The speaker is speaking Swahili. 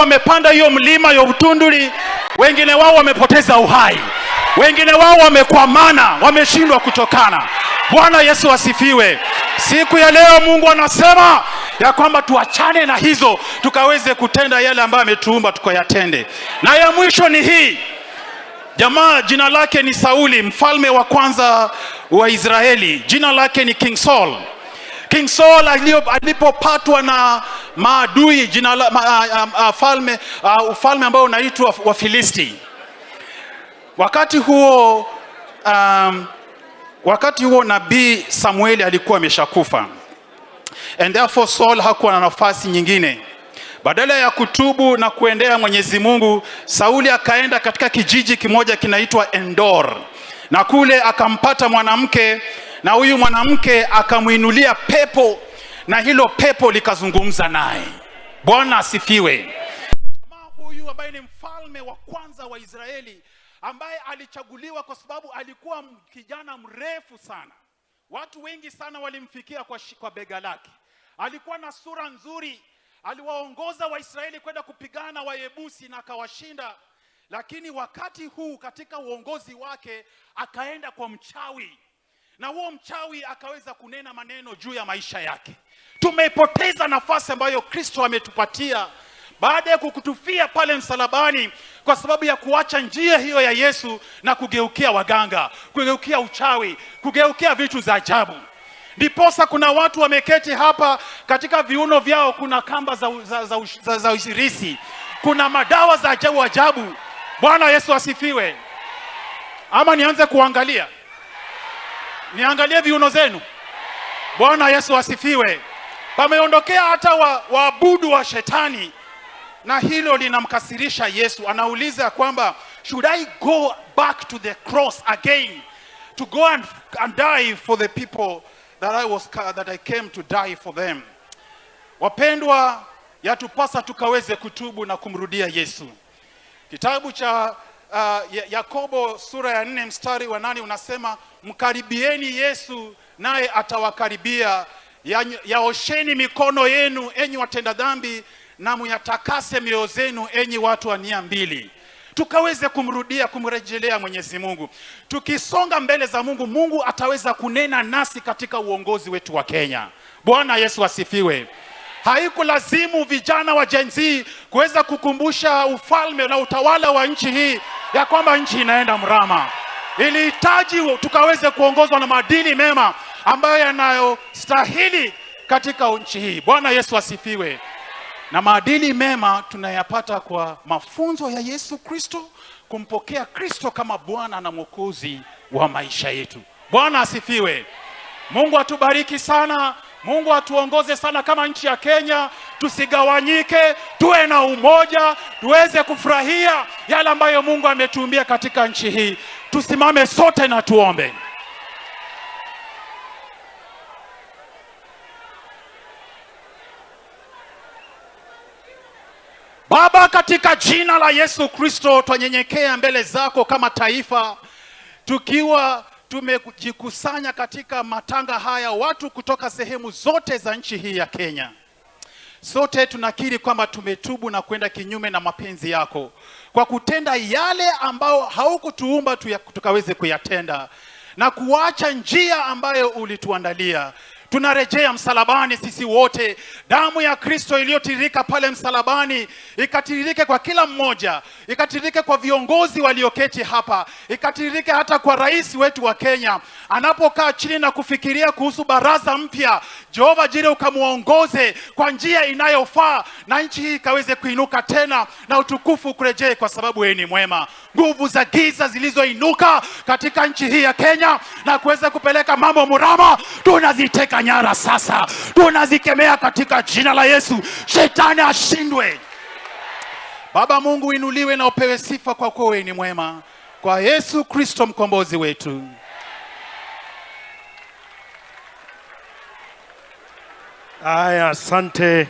wamepanda hiyo mlima ya Utunduli, wengine wao wamepoteza uhai, wengine wao wamekwamana, wameshindwa kutokana. Bwana Yesu asifiwe. Siku ya leo Mungu anasema ya kwamba tuachane na hizo, tukaweze kutenda yale ambayo ametuumba tukayatende. Na ya mwisho ni hii. Jamaa jina lake ni Sauli, mfalme wa kwanza wa Israeli. Jina lake ni King Saul. King Saul alipopatwa na maadui, ufalme ambao unaitwa wa Filisti. Wakati huo nabii Samueli alikuwa ameshakufa. And therefore Saul hakuwa na nafasi nyingine. Badala ya kutubu na kuendea Mwenyezi Mungu, Sauli akaenda katika kijiji kimoja kinaitwa Endor. Na kule akampata mwanamke, na huyu mwanamke akamuinulia pepo, na hilo pepo likazungumza naye. Bwana asifiwe. Jamaa huyu ambaye ni mfalme wa kwanza wa Israeli, ambaye alichaguliwa kwa sababu alikuwa kijana mrefu sana. Watu wengi sana walimfikia kwa bega lake. Alikuwa na sura nzuri. Aliwaongoza Waisraeli kwenda kupigana Wayebusi na akawashinda. Lakini wakati huu katika uongozi wake akaenda kwa mchawi. Na huo mchawi akaweza kunena maneno juu ya maisha yake. Tumepoteza nafasi ambayo Kristo ametupatia baada ya kukutufia pale msalabani, kwa sababu ya kuacha njia hiyo ya Yesu na kugeukia waganga, kugeukia uchawi, kugeukia vitu za ajabu. Ndiposa kuna watu wameketi hapa, katika viuno vyao kuna kamba za ushirisi, kuna madawa za ajabu. Bwana Yesu asifiwe. Ama nianze kuangalia? Niangalie viuno zenu? Bwana Yesu asifiwe. Pameondokea hata waabudu wa shetani, na hilo linamkasirisha Yesu. Anauliza kwamba should I go back to the cross again to go and die for the people that I came to die for them? Wapendwa, yatupasa tukaweze kutubu na kumrudia Yesu. Kitabu cha Yakobo sura ya 4 mstari wa 8 unasema, mkaribieni Yesu naye atawakaribia. Yaosheni mikono yenu enyi watenda dhambi, na muyatakase mioyo zenu enyi watu wa nia mbili. Tukaweze kumrejelea Mwenyezi Mungu. Tukisonga mbele za Mungu, Mungu ataweza kunena nasi katika uongozi wetu wa Kenya. Bwana Yesu asifiwe. Haikulazimu vijana wa Gen Z kuweza kukumbusha ufalme na utawala wa nchi hii ya kwamba nchi inaenda mrama. Ilihitaji tukaweze kuongozwa na maadili mema ambayo yanayostahili katika nchi hii. Bwana Yesu asifiwe. Na maadili mema tunayapata kwa mafunzo ya Yesu Kristo, kumpokea Kristo kama Bwana na Mwokozi wa maisha yetu. Bwana asifiwe. Mungu atubariki sana. Mungu atuongoze sana kama nchi ya Kenya. Tusigawanyike, tuwe na umoja, tuweze kufurahia yale ambayo Mungu ametuumbia katika nchi hii. Tusimame sote na tuombe. Baba, katika jina la Yesu Kristo tunyenyekea mbele zako kama taifa, tukiwa tumejikusanya katika matanga haya, watu kutoka sehemu zote za nchi hii ya Kenya. Sote tunakiri kwamba tumetubu na kwenda kinyume na mapenzi yako, kwa kutenda yale ambao haukutuumba tukaweze kuyatenda, na kuacha njia ambayo ulituandalia. Tunarejea msalabani sisi wote. Damu ya Kristo iliyotiririka pale msalabani ikatiririke kwa kila mmoja, ikatiririke kwa viongozi walioketi hapa, ikatiririke hata kwa rais wetu wa Kenya anapokaa chini na kufikiria kuhusu baraza mpya. Jehova Jire, ukamuongoze kwa njia inayofaa, na nchi hii ikaweze kuinuka tena na utukufu kurejee, kwa sababu wewe ni mwema. Nguvu za giza zilizoinuka katika nchi hii ya Kenya na kuweza kupeleka mambo murama, tunaziteka nyara sasa, tunazikemea katika jina la Yesu. Shetani ashindwe. Baba Mungu, inuliwe na upewe sifa, kwa kuwa wewe ni mwema. Kwa Yesu Kristo mkombozi wetu. Aya, asante.